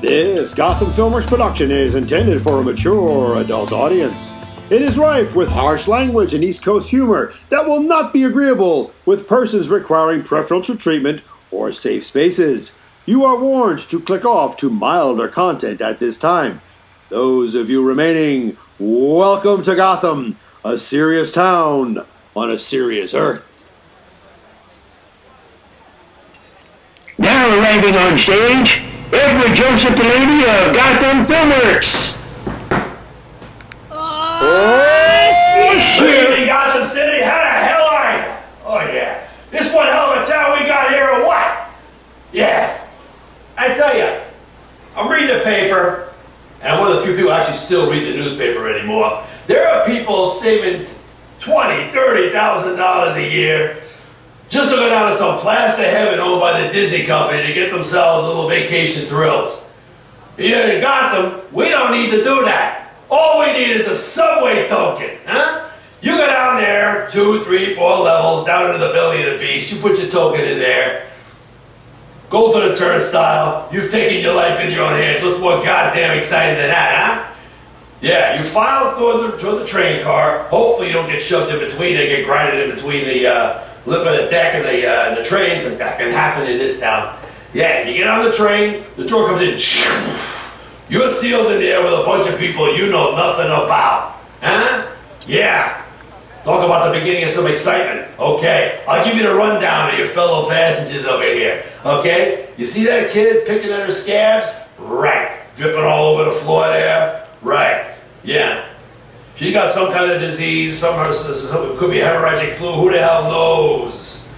This Gotham Filmwerks production is intended for a mature adult audience. It is rife with harsh language and East Coast humor that will not be agreeable with persons requiring preferential treatment or safe spaces. You are warned to click off to milder content at this time. Those of you remaining, welcome to Gotham, a serious town on a serious earth. Now arriving on stage, Edward Joseph Delaney of Gotham Filmwerks. Good evening, Gotham City. How the hell are you? Oh, yeah. This one hell of a town we got here or what? Yeah. I tell you, I'm reading the paper, and I'm one of the few people who actually still reads a newspaper anymore. There are people saving $20,000, $30,000 a year just to go down to some plastic heaven owned by the Disney company to get themselves a little vacation thrills. Here in Gotham, we don't need to do that. All we need is a subway token, huh? You go down there, 2, 3, 4 levels, down into the belly of the beast, you put your token in there, go to the turnstile, you've taken your life in your own hands. What's more goddamn exciting than that, huh? Yeah, you file toward the train car, hopefully you don't get shoved in between and get grinded in between the lip of the deck and the train, because that can happen in this town. Yeah, you get on the train, the door comes in, you're sealed in there with a bunch of people you know nothing about. Huh? Yeah. Talk about the beginning of some excitement. Okay, I'll give you the rundown of your fellow passengers over here. Okay? You see that kid picking at her scabs? Right. Dripping all over the floor there? Right. Yeah. She got some kind of disease, it could be hemorrhagic flu, who the hell knows?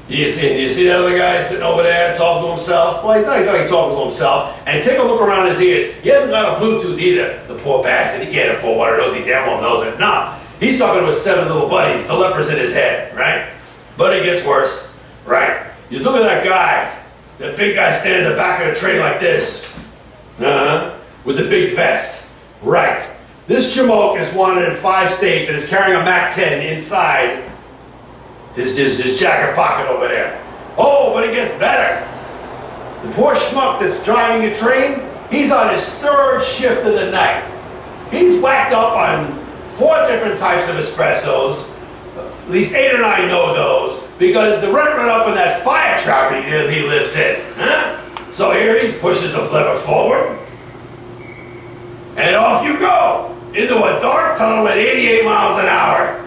You see that other guy sitting over there talking to himself? Well, he's not exactly talking to himself. And take a look around his ears. He hasn't got a Bluetooth either, the poor bastard. He can't afford one of those, he damn well knows it. Nah, he's talking to his 7 little buddies, the lepers in his head, right? But it gets worse, right? You look at that guy, that big guy standing in the back of the train like this, with the big vest, right? This jamoke is wanted in 5 states and is carrying a MAC-10 inside his jacket pocket over there. Oh, but it gets better. The poor schmuck that's driving a train, he's on his 3rd shift of the night. He's whacked up on 4 different types of espressos, at least 8 or 9 no-dos, because the rent went up in that fire trap he lives in. Huh? So here he pushes the lever forward, and off you go into a dark tunnel at 88 miles an hour.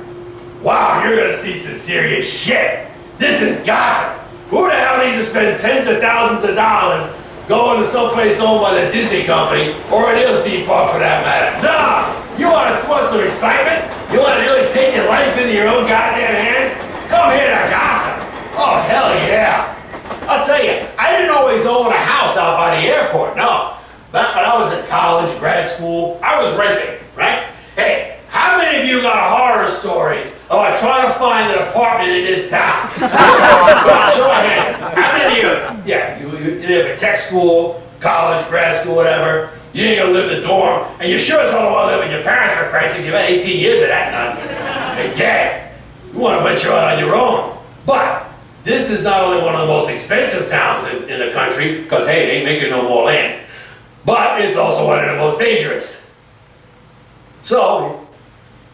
Wow, you're gonna see some serious shit. This is Gotham. Who the hell needs to spend tens of thousands of dollars going to someplace owned by the Disney company or any other theme park for that matter? Nah, you want some excitement? You want to really take your life into your own goddamn hands? Come here to Gotham. Oh, hell yeah. I'll tell you, I didn't always own a house out by the airport, no. Back when I was in college, grad school, I was renting, right? Hey, how many of you got horror stories about trying to find an apartment in this town? Show my hands. How many of you? Yeah, you live in tech school, college, grad school, whatever. You ain't gonna live in the dorm, and you sure as hell don't want to live with your parents for Christ's sake. You've had 18 years of that nuts. Again, you want to venture out on your own. But this is not only one of the most expensive towns in the country, because hey, they ain't making no more land, but it's also one of the most dangerous. So,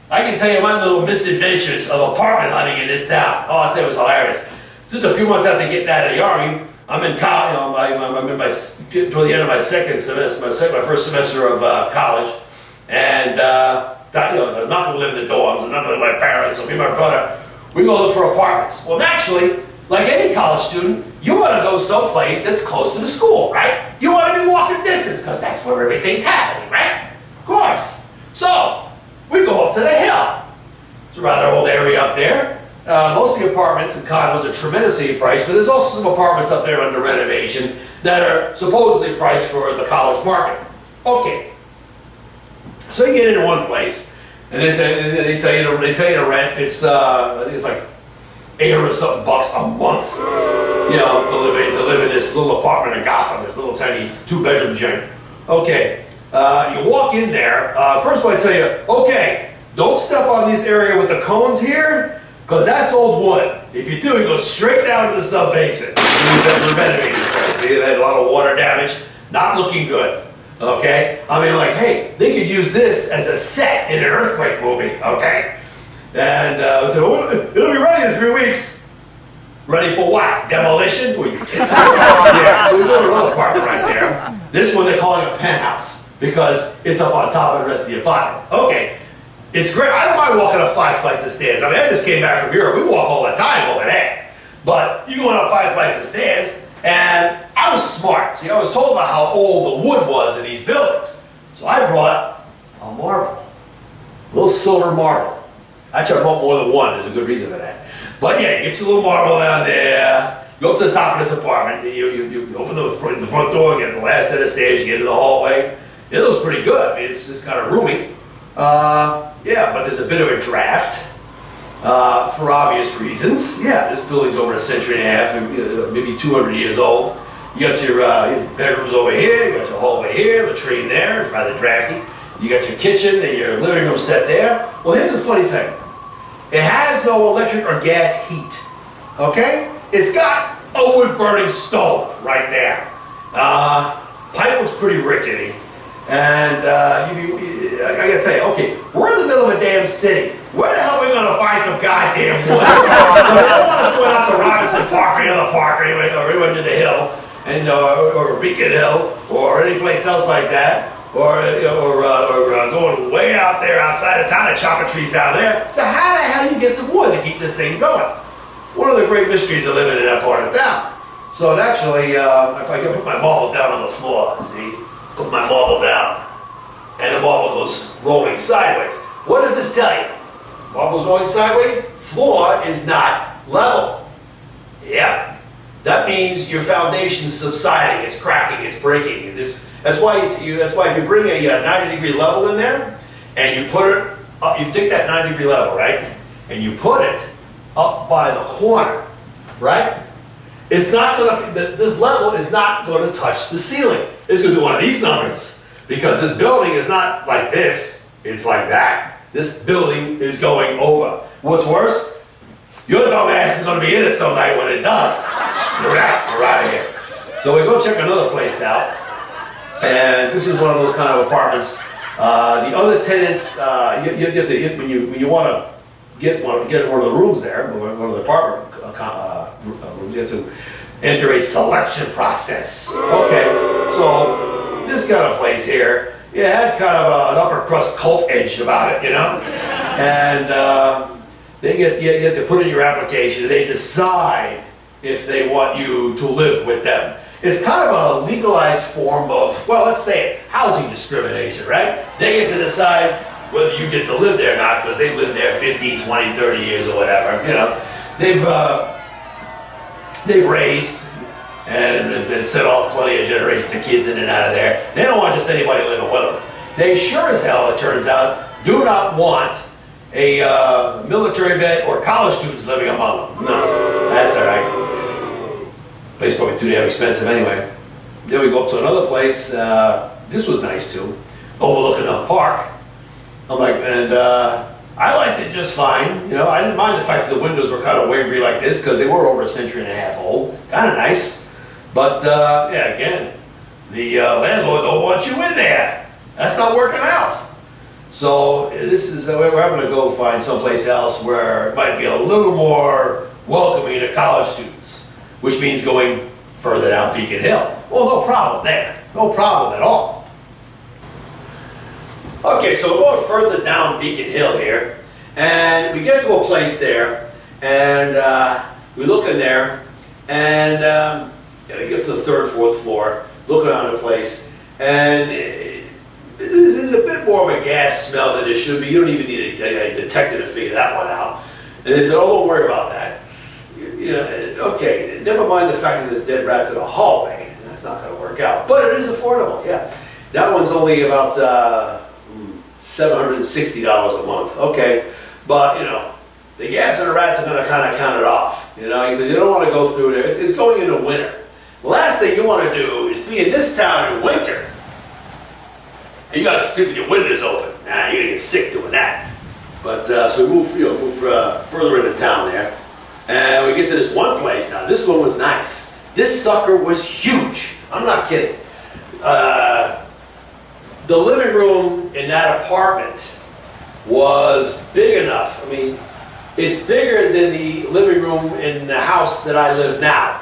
I can tell you my little misadventures of apartment hunting in this town. Oh, I'll tell you, it was hilarious. Just a few months after getting out of the Army, I'm in college, I'm in toward the end of my second semester, my first semester of college, and I'm not going to live in the dorms, I'm not going to live with my parents, so me and my brother, we go look for apartments. Well, naturally, like any college student, you want to go someplace that's close to the school, right? You want to be walking distance, because that's where everything's happening, right? Of course. So, we go up to the hill. It's a rather old area up there. Most of the apartments and condos are tremendously priced, but there's also some apartments up there under renovation that are supposedly priced for the college market. Okay. So you get into one place, and they tell you the rent. It's I think it's like $800 or something bucks a month. You know, to live in this little apartment in Gotham, this little tiny 2-bedroom joint. Okay. You walk in there, first of all I tell you, okay, don't step on this area with the cones here, because that's old wood. If you do, you go straight down to the sub-basement. We're renovating. See, they had a lot of water damage. not looking good. Okay? I mean, like, hey, they could use this as a set in an earthquake movie, okay? And so it'll be ready in 3 weeks. Ready for what? Demolition? Were you kidding? Yeah, so we built another apartment right there. This one they're calling a penthouse because it's up on top of the rest of the apartment. Okay, it's great. I don't mind walking up 5 flights of stairs. I mean, I just came back from Europe. We walk all the time over there. But you going up 5 flights of stairs, and I was smart. See, I was told about how old the wood was in these buildings. So I brought a marble, a little silver marble. Actually, I brought more than one. There's a good reason for that. But yeah, you get your little marble down there, go up to the top of this apartment, you open the front door, get the last set of stairs, you get into the hallway. It looks pretty good. I mean, it's just kind of roomy. Yeah, but there's a bit of a draft for obvious reasons. Yeah, this building's over a century and a half, maybe 200 years old. You got your bedrooms over here, you got your hallway here, latrine there, it's rather drafty. You got your kitchen and your living room set there. Well, here's the funny thing. It has no electric or gas heat, okay? It's got a wood-burning stove right there. Pipe looks pretty rickety. And I gotta tell you, okay, we're in the middle of a damn city. Where the hell are we gonna find some goddamn wood? Because I don't want us going out to Robinson Park or the other park or anywhere to the hill, and or Beacon Hill, or any place else like that. Or going way out there outside of town and chopping trees down there. So how the hell you get some wood to keep this thing going? One of the great mysteries of living in that part of town. So naturally, if I can put my marble down on the floor, see? Put my marble down, and the marble goes rolling sideways. What does this tell you? Marble's going sideways? Floor is not level. Yeah. That means your foundation's subsiding, it's cracking, it's breaking. That's why if you bring a 90-degree level in there, and you put it up, you take that 90-degree level, right? And you put it up by the corner, right? It's not gonna, this level is not gonna touch the ceiling. It's gonna be one of these numbers, because this building is not like this, it's like that. This building is going over. What's worse? Your dumb ass is going to be in it some night when it does. Screw that, we're out of here. So we go check another place out, and this is one of those kind of apartments. The other tenants, you have to, when you want to get one of the rooms there, one of the apartment rooms, you have to enter a selection process. Okay, so this kind of place here, it had kind of an upper crust cult edge about it, you know, and. You have to put in your application. They decide if they want you to live with them. It's kind of a legalized form of, well, let's say it, housing discrimination, right? They get to decide whether you get to live there or not because they've lived there 15, 20, 30 years or whatever. You know, they've raised and set off plenty of generations of kids in and out of there. They don't want just anybody living with them. They sure as hell, it turns out, do not want a military vet or college students living among them. No, that's all right. Place probably too damn expensive anyway. Then we go up to another place. This was nice too, overlooking a park. I'm like, and I liked it just fine. You know, I didn't mind the fact that the windows were kind of wavery like this because they were over a century and a half old. Kind of nice, but yeah, again, the landlord don't want you in there. That's not working out. So this is we're going to go find someplace else where it might be a little more welcoming to college students, which means going further down Beacon Hill. Well, no problem there. No problem at all. Okay, so we're going further down Beacon Hill here, and we get to a place there, and we look in there, and you get to the third, fourth floor, look around the place, and there's a bit more of a gas smell than there should be. You don't even need a detector to figure that one out. And they said, oh, don't worry about that. You know, okay, never mind the fact that there's dead rats in a hallway. That's not going to work out. But it is affordable, yeah. That one's only about $760 a month. Okay, but, you know, the gas and the rats are going to kind of count it off, you know, because you don't want to go through there. It's going into winter. The last thing you want to do is be in this town in winter. You got to sit with your windows open. Nah, you're gonna get sick doing that. But so we move further into town there, and we get to this one place now. This one was nice. This sucker was huge. I'm not kidding. the living room in that apartment was big enough. I mean, it's bigger than the living room in the house that I live now.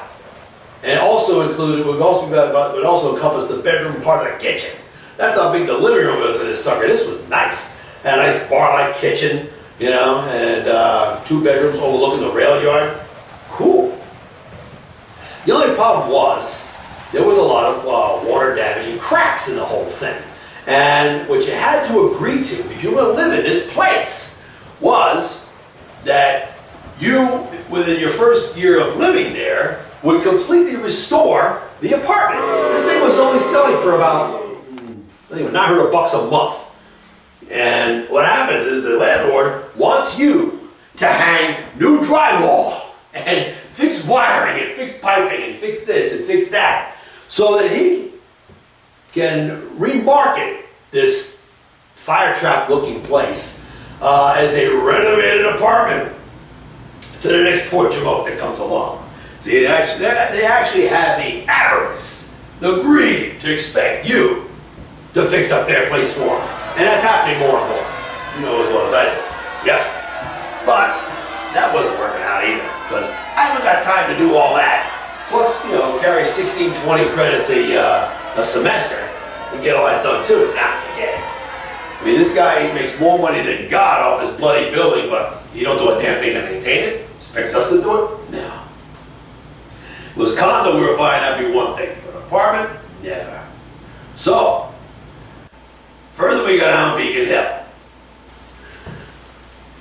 And also would also encompass the bedroom part of the kitchen. That's how big the living room was in this sucker. This was nice. Had a nice bar-like kitchen, you know, and 2 bedrooms overlooking the rail yard. Cool. The only problem was there was a lot of water damage and cracks in the whole thing. And what you had to agree to, if you were to live in this place, was that you, within your first year of living there, would completely restore the apartment. This thing was only selling for about, I think, $900 a month. And what happens is the landlord wants you to hang new drywall and fix wiring and fix piping and fix this and fix that, so that he can remarket this fire trap looking place as a renovated apartment to the next porch of oak that comes along. See, they actually had the avarice, the greed to expect you to fix up their place for them. And that's happening more and more. You know what it was, I did. Yeah. But that wasn't working out either, because I haven't got time to do all that. Plus, you know, carry 16, 20 credits a semester and get all that done too. Nah, forget it. I mean, this guy makes more money than God off his bloody building, but he don't do a damn thing to maintain it. Expects us to do it? No. It was condo we were buying, that'd be one thing. But apartment? Never. So, further we go down Beacon Hill.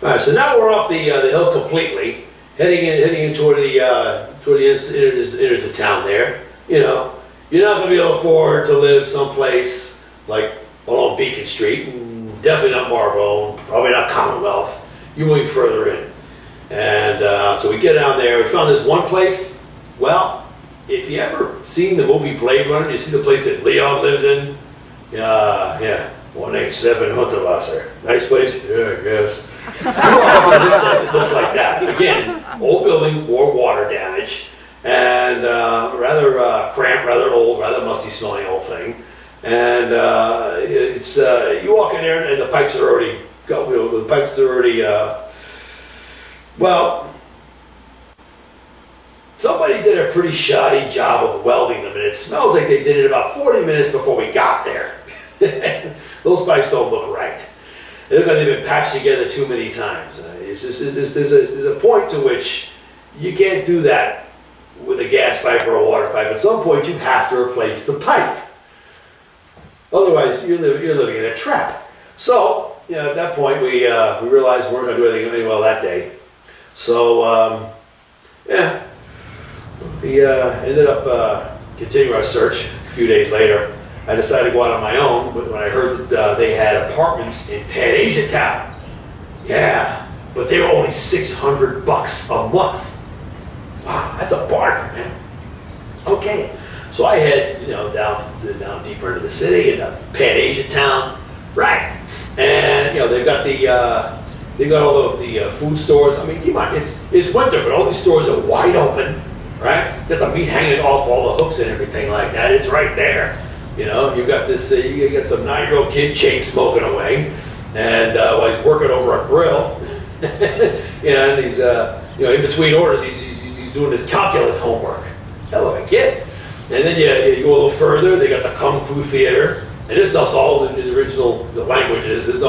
All right, so now we're off the hill completely, heading in toward the inner to town there. You know, you're not going to be able to afford to live someplace like along Beacon Street, and definitely not Marlboro, probably not Commonwealth. You're moving further in. And so we get down there, we found this one place. Well, if you ever seen the movie Blade Runner, you see the place that Leon lives in? Yeah, 187 Hunterwasser. Nice place? Yeah, I guess. You walk up to this place, it looks like that. Again, old building, more water damage, and rather cramped, rather old, rather musty smelling old thing. And it's you walk in there and the pipes are already well, somebody did a pretty shoddy job of welding them, and it smells like they did it about 40 minutes before we got there. Those pipes don't look right. They look like they've been patched together too many times. There's a point to which you can't do that with a gas pipe or a water pipe. At some point, you have to replace the pipe. Otherwise, you're living in a trap. So, at that point, we realized we weren't going to do anything well that day. So, we ended up continuing our search a few days later. I decided to go out on my own when I heard that they had apartments in Pan Asia Town. Yeah, but they were only $600 a month. Wow, that's a bargain, man. Okay, so I head, down deeper into the city in Pan Asia Town, right? And they've got all the food stores. I mean, keep in mind, it's winter, but all these stores are wide open, right? Got the meat hanging off all the hooks and everything like that. It's right there. You've got this. You got some 9-year-old kid chain smoking away, and while he's working over a grill, and he's in between orders, he's doing his calculus homework. Hell of a kid. And then you go a little further. They got the Kung Fu Theater, and this stuff's all in the original languages. There's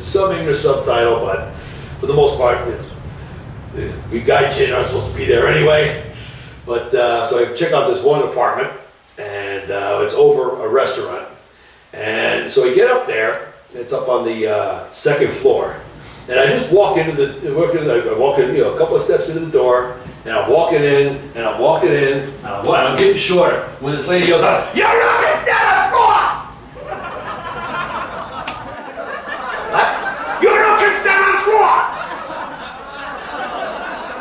some English subtitle, but for the most part, we gaijin aren't supposed to be there anyway. But so I check out this one apartment. And it's over a restaurant. And so we get up there, it's up on the second floor. And I just walk into a couple of steps into the door, and I'm walking in, and I'm getting shorter. When this lady goes out, "You're not gonna stand on the floor!" "You're not gonna stand on the floor!"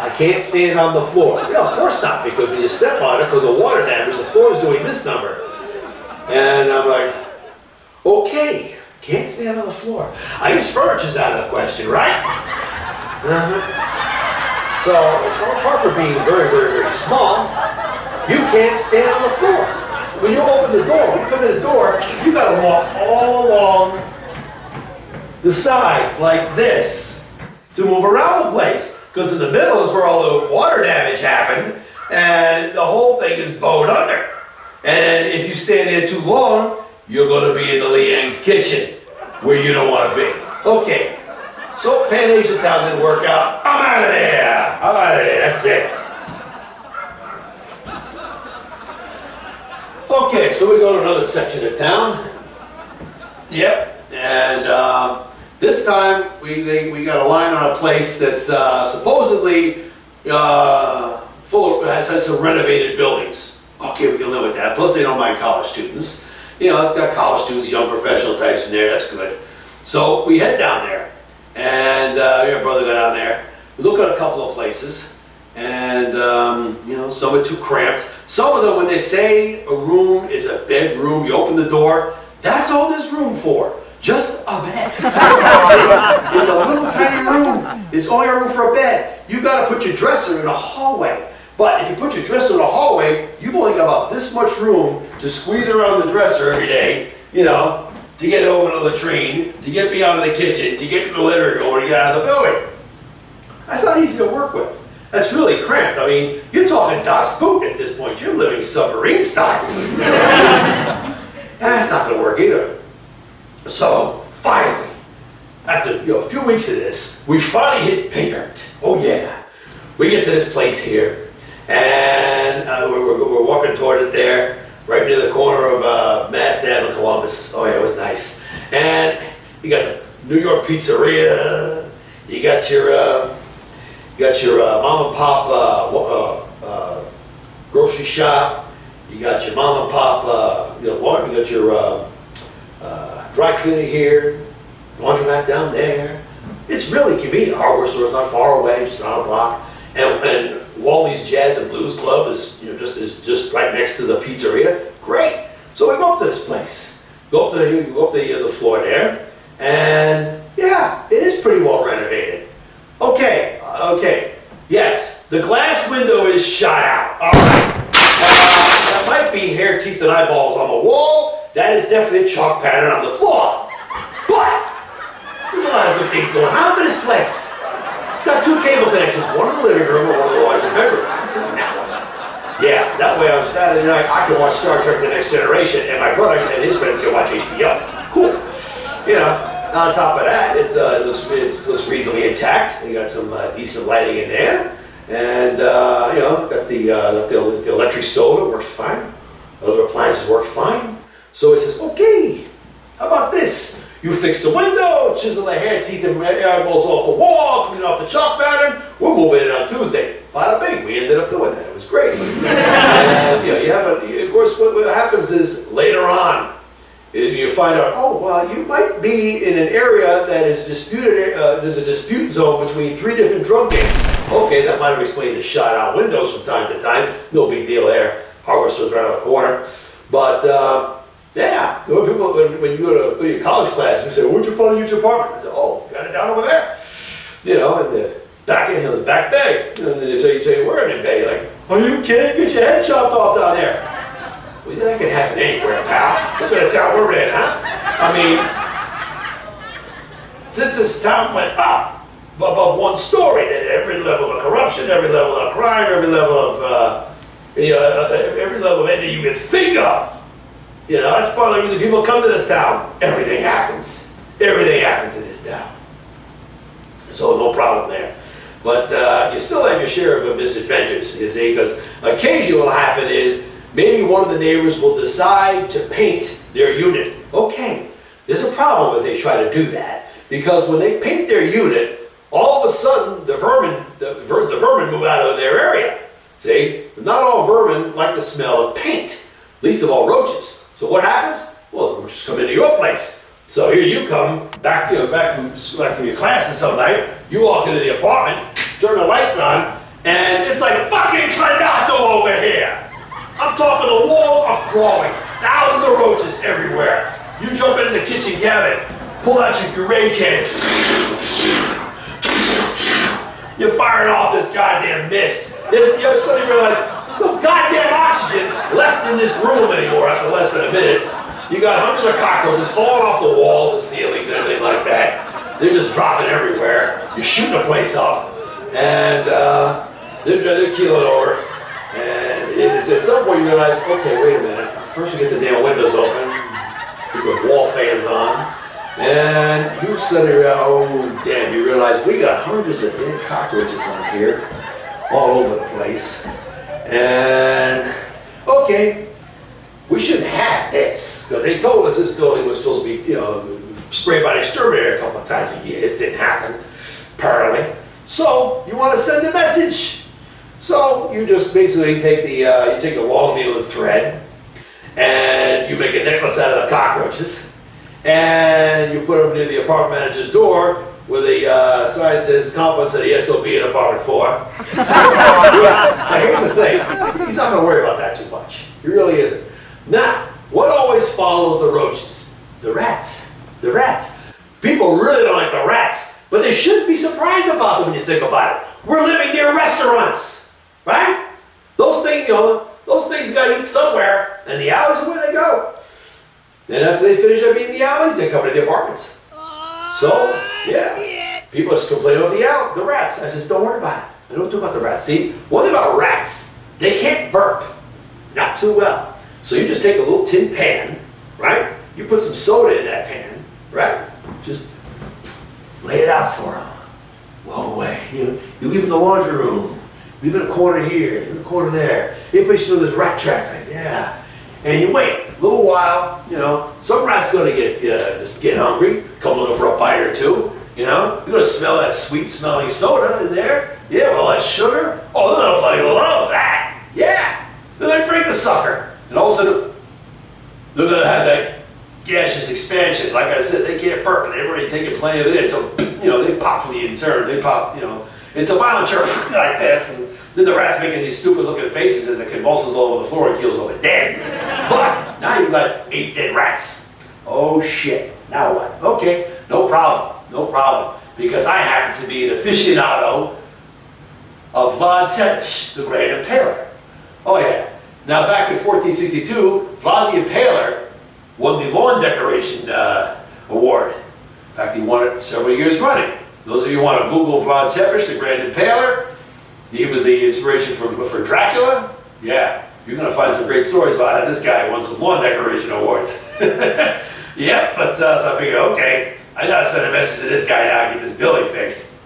I can't stand on the floor. Yeah, of course not, because when you step on it, because of water damage, the floor is doing this number. And I'm like, okay, can't stand on the floor. I guess furniture's out of the question, right? So apart from being very, very, very small, you can't stand on the floor. when you open the door, when you come in the door, you gotta walk all along the sides like this to move around the place. Because in the middle is where all the water damage happened, and the whole thing is bowed under. And then if you stand there too long, you're gonna be in the Liang's kitchen, where you don't wanna be. Okay, so Pan Asia Town didn't work out. I'm out of there. I'm out of there, that's it. Okay, so we go to another section of town. Yep, and this time we got a line on a place that's supposedly full of, has some renovated buildings. Okay, we can live with that. Plus they don't mind college students. You know, it's got college students, young professional types in there, that's good. So we head down there, and your brother got down there. We look at a couple of places, and you know, some are too cramped. Some of them, when they say a room is a bedroom, you open the door, that's all there's room for. Just a bed. It's a little tiny room. It's only a room for a bed. You gotta put your dresser in a hallway. But if you put your dresser in a hallway, you've only got about this much room to squeeze around the dresser every day, you know, to get over to the latrine, to get beyond the kitchen, to get to the living room, or to get out of the building. That's not easy to work with. That's really cramped. I mean, you're talking Das Boot at this point. You're living submarine style. That's not gonna work either. So, finally, after a few weeks of this, we finally hit pay dirt. Oh yeah. We get to this place here, and we're walking toward it there, right near the corner of Mass Ave and Columbus. Oh yeah, it was nice. And you got the New York pizzeria, you got your mom and pop grocery shop, you got your mom and pop, you got your dry cleaner here, laundromat down there. It's really convenient. Hardware store's not far away, just around the block. And Wally's Jazz and Blues Club is just right next to the pizzeria. Great. So we go up to this place. Go up the floor there, and yeah, it is pretty well renovated. Okay. Yes, the glass window is shot out. All right. That might be hair, teeth, and eyeballs on the wall. That is definitely a chalk pattern on the floor. But there's a lot of good things going on for this place. It's got two cable connections, one in the living room and one in the larger bedroom. I'm taking that one. Yeah, that way on Saturday night I can watch Star Trek The Next Generation, and my brother and his friends can watch HBO. Cool. You know, on top of that, it looks reasonably intact. You got some decent lighting in there. And, you know, got the electric stove, it works fine. Other appliances work fine. So it says, okay, how about this? You fix the window, chisel the hair, teeth, and eyeballs off the wall, clean off the chalk pattern. We're moving it on Tuesday. Bada bing, we ended up doing that. It was great. And, you know, of course, what happens is later on, you find out, oh, well, you might be in an area that is disputed, there's a dispute zone between 3 different drug gangs. Okay, that might have explained the shot out windows from time to time. No big deal there. Hardware store's right around the corner. But, yeah, when you go to your college class, you say, where'd you find your apartment? I said, oh, got it down over there. You know, in the back bay. And then they say, where in the bay? Like, are you kidding? Get your head chopped off down there. Well, that can happen anywhere, pal. Look at the town we're in, huh? I mean, since this town went up above 1 story, every level of corruption, every level of crime, every level of anything you can think of. You know, that's part of the reason people come to this town. Everything happens. Everything happens in this town. So no problem there. But you still have your share of misadventures, you see, because occasionally what will happen is maybe one of the neighbors will decide to paint their unit. Okay, there's a problem if they try to do that, because when they paint their unit, all of a sudden the vermin move out of their area. See, not all vermin like the smell of paint, least of all roaches. So what happens? Well, the roaches come into your place. So here you come back from your classes some night. You walk into the apartment, turn the lights on, and it's like a fucking tornado over here. I'm talking the walls are crawling, thousands of roaches everywhere. You jump into the kitchen cabinet, pull out your ray can. You're firing off this goddamn mist. You suddenly realize there's There's no goddamn oxygen left in this room anymore after less than a minute. You got hundreds of cockroaches falling off the walls and ceilings and everything like that. They're just dropping everywhere. You're shooting the place up, and they're keeling over. And it's at some point you realize, okay, wait a minute. First we get the damn windows open, get the wall fans on, and you suddenly realize, oh damn, you realize we got hundreds of dead cockroaches on here, all over the place. And okay, we shouldn't have this, because they told us this building was supposed to be, sprayed by an exterminator a couple of times a year. This didn't happen, apparently. So you want to send a message. So you just basically take the long needle and thread, and you make a necklace out of the cockroaches, and you put them near the apartment manager's door where the sign says compliments of the SOB in apartment 4. Now here's the thing, he's not going to worry about that too much. He really isn't. Now, what always follows the roaches? The rats. The rats. People really don't like the rats, but they shouldn't be surprised about them when you think about it. We're living near restaurants, right? Those things, those things got to eat somewhere, and the alleys are where they go. Then after they finish up eating the alleys, they come to the apartments. So, yeah, people are complaining about the rats. I says, don't worry about it. I don't do about the rats. See, one thing about rats, they can't burp. Not too well. So you just take a little tin pan, right? You put some soda in that pan, right? Just lay it out for them. Blow away. You leave it in the laundry room. Leave it in a corner here, in a corner there. You make sure there's rat traffic, yeah. And you wait a little while, some rat's gonna just get hungry, come looking for a bite or two, You're gonna smell that sweet smelling soda in there. Yeah, well, that sugar. Oh, they're gonna bloody love that. Yeah, they're gonna drink the sucker. And all of a sudden, they're gonna have that gaseous expansion. Like I said, they can't burp, and they've already taken plenty of it in. So, they pop from the inside. They pop, it's a violent chirp like this. And then the rat's making these stupid looking faces as it convulses all over the floor and keels over dead. But now you've got 8 dead rats. Oh shit, now what? Okay, no problem. Because I happen to be an aficionado of Vlad Tepes, the Great Impaler. Oh yeah. Now back in 1462, Vlad the Impaler won the lawn decoration award. In fact, he won it several years running. Those of you who want to Google Vlad Tepes, the Grand Impaler, he was the inspiration for Dracula. Yeah, you're going to find some great stories about how this guy won some lawn decoration awards. Yeah, but so I figured, okay, I got to send a message to this guy now and get this building fixed.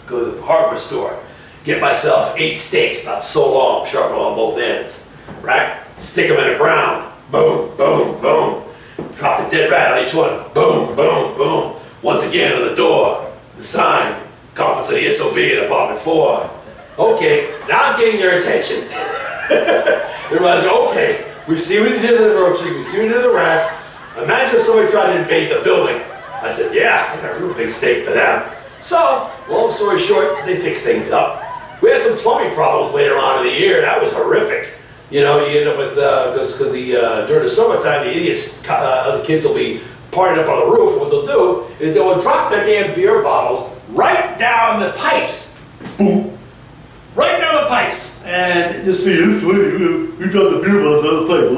Go to the hardware store, get myself 8 stakes, about so long, sharpened on both ends, right? Stick them in the ground, boom, boom, boom. Drop a dead rat on each one, boom, boom, boom. Once again on the door, the sign, compliments of the SOB in apartment 4. Okay, now I'm getting their attention. Everybody's like, okay, we've seen what you did to the roaches, we've seen what you did to the rats. Imagine if somebody tried to invade the building. I said, yeah, I got a real big stake for them. So, long story short, they fixed things up. We had some plumbing problems later on in the year. That was horrific. You end up with, because during the summertime, the idiots, other kids will be partying up on the roof. And what they'll do is they will drop their damn beer bottles right down the pipes. Boom. Right down the pipes. And just be this way, we got the beer bottles down the pipe.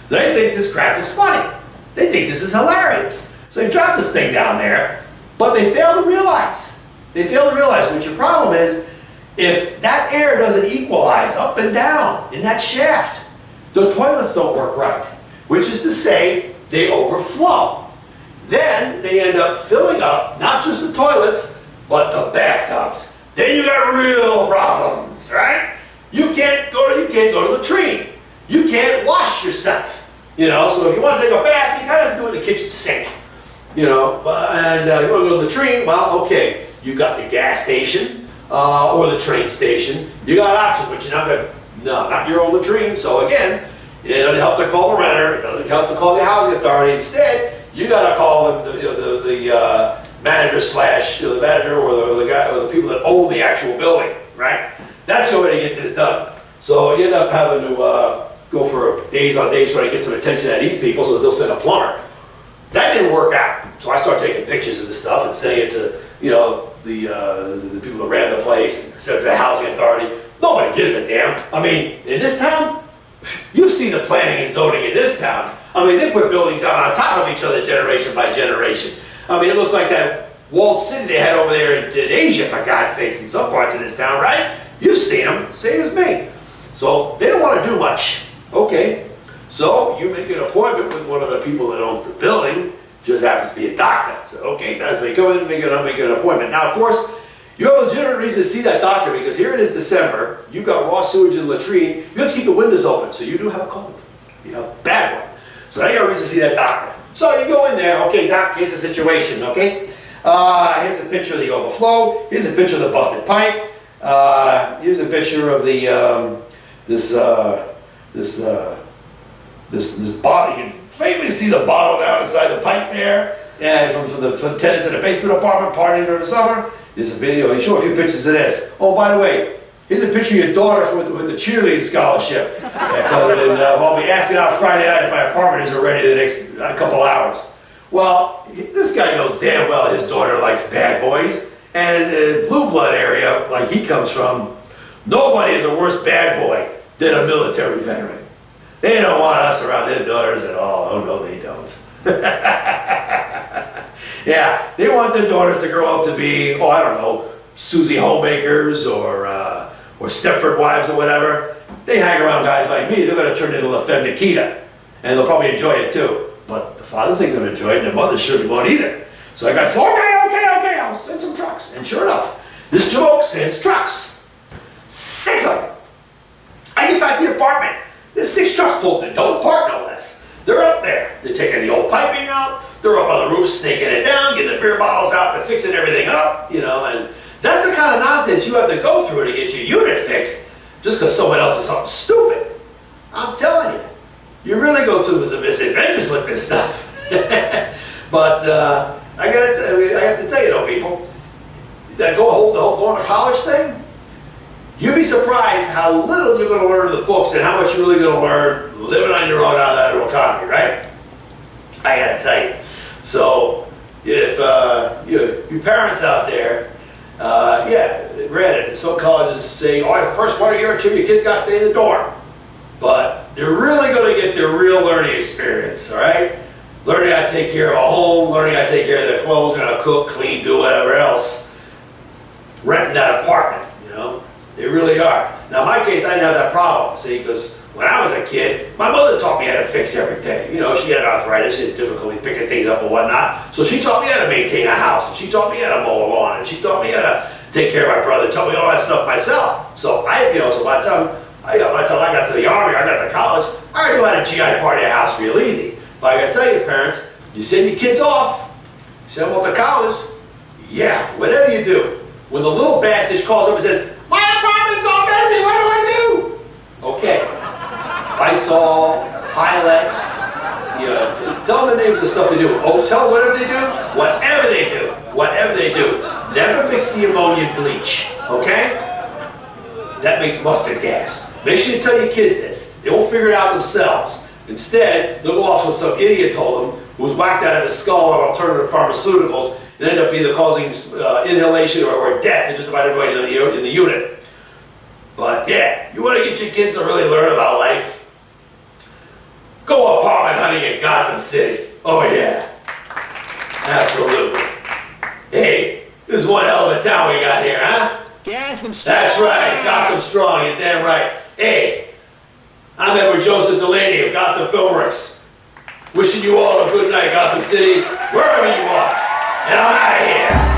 So they think this crap is funny. They think this is hilarious. So they drop this thing down there, but they fail to realize. What your problem is, if that air doesn't equalize up and down in that shaft, the toilets don't work right. Which is to say, they overflow. Then they end up filling up, not just the toilets, but the bathtubs. Then you got real problems, right? You can't go to the latrine. You can't wash yourself. So if you want to take a bath, you kind of have to do it in the kitchen sink. And you want to go to the latrine, well, okay, you got the gas station or the train station. You got options, but you're not going to, not your own latrine. So again, it doesn't help to call the renter. It doesn't help to call the housing authority. Instead, you got to call the manager slash the manager or the guy or the people that own the actual building, right? That's the way to get this done. So you end up having to go for days on days trying to get some attention at these people, so they'll send a plumber. That didn't work out. So I started taking pictures of this stuff and sending it to the people that ran the place, and sent it to the housing authority. Nobody gives a damn. I mean, in this town, you've seen the planning and zoning in this town. I mean, they put buildings down on top of each other generation by generation. I mean, it looks like that walled city they had over there in Asia, for God's sakes, in some parts of this town, right? You've seen them, same as me. So they don't want to do much. Okay, so you make an appointment with one of the people that owns the building, just happens to be a doctor. So, okay, that's when you come in and make an appointment. Now, of course, you have a legitimate reason to see that doctor because here it is December, you've got raw sewage in the latrine, you have to keep the windows open, so you do have a cold. You have a bad one. So now you got a reason to see that doctor. So you go in there, okay, doc, here's the situation, okay? Here's a picture of the overflow, here's a picture of the busted pipe, here's a picture of the, this bottle. You can faintly see the bottle down inside the pipe there. Yeah, from the tenants in the basement apartment partying during the summer. There's a video. You show a few pictures of this. Oh, by the way, here's a picture of your daughter with the cheerleading scholarship. I'll be asking out Friday night if my apartment isn't ready the next couple hours. Well, this guy knows damn well his daughter likes bad boys. And in the blue blood area, like he comes from, nobody is a worse bad boy than a military veteran. They don't want us around their daughters at all. Oh, no, they don't. Yeah, they want their daughters to grow up to be, oh, I don't know, Susie homemakers or Stepford wives or whatever. They hang around guys like me, they're going to turn into La Femme Nikita. And they'll probably enjoy it too. But the fathers ain't going to enjoy it, and the mothers surely won't either. So I got to say, okay, I'll send some trucks. And sure enough, this Jamoke sends trucks. 6 of them. I get back to the apartment. There's 6 trucks pulled in. Don't park no less. They're up there. They're taking the old piping out. They're up on the roof, snaking it down, getting the beer bottles out, they're fixing everything up, you know, and that's the kind of nonsense you have to go through to get your unit fixed just because someone else is something stupid. I'm telling you, you really go through some misadventures with this stuff. But I have to tell you though, people, that going to college thing, you'd be surprised how little you're going to learn in the books and how much you're really going to learn living on your own out of that little economy, right? I got to tell you. So, if your parents out there, yeah, granted, some colleges say, oh, the first 1 year or 2, your kids got to stay in the dorm. But they're really going to get their real learning experience, all right? Learning how to take care of a home, learning how to take care of their clothes, learning how to cook, clean, do whatever else. Renting that apartment, you know? They really are. Now, in my case, I didn't have that problem, see, because when I was a kid, my mother taught me how to fix everything. You know, she had arthritis, she had difficulty picking things up and whatnot. So she taught me how to maintain a house, and she taught me how to mow a lawn, and she taught me how to take care of my brother, taught me all that stuff myself. So by the time I got to the Army, I got to college, I already knew how to GI party a house real easy. But I gotta tell you, parents, you send your kids off, you send them off to college, yeah, whatever you do, when the little bastard calls up and says, my apartment's all messy, what do I do? Okay. Lysol, Tilex, tell them the names of the stuff they do. Oh, tell them whatever they do, whatever they do. Never mix the ammonia and bleach, okay? That makes mustard gas. Make sure you tell your kids this. They won't figure it out themselves. Instead, they'll go off with some idiot told them who was whacked out of his skull on alternative pharmaceuticals and end up either causing inhalation or death to just about everybody in the unit. But yeah, you want to get your kids to really learn about life? Go apartment hunting in Gotham City. Oh yeah, absolutely. Hey, this is one hell of a town we got here, huh? Gotham Strong. That's right, Gotham Strong, you're damn right. Hey, I'm Edward Joseph Delaney of Gotham Filmwerks. Wishing you all a good night, Gotham City, wherever you are. And I'm out of here.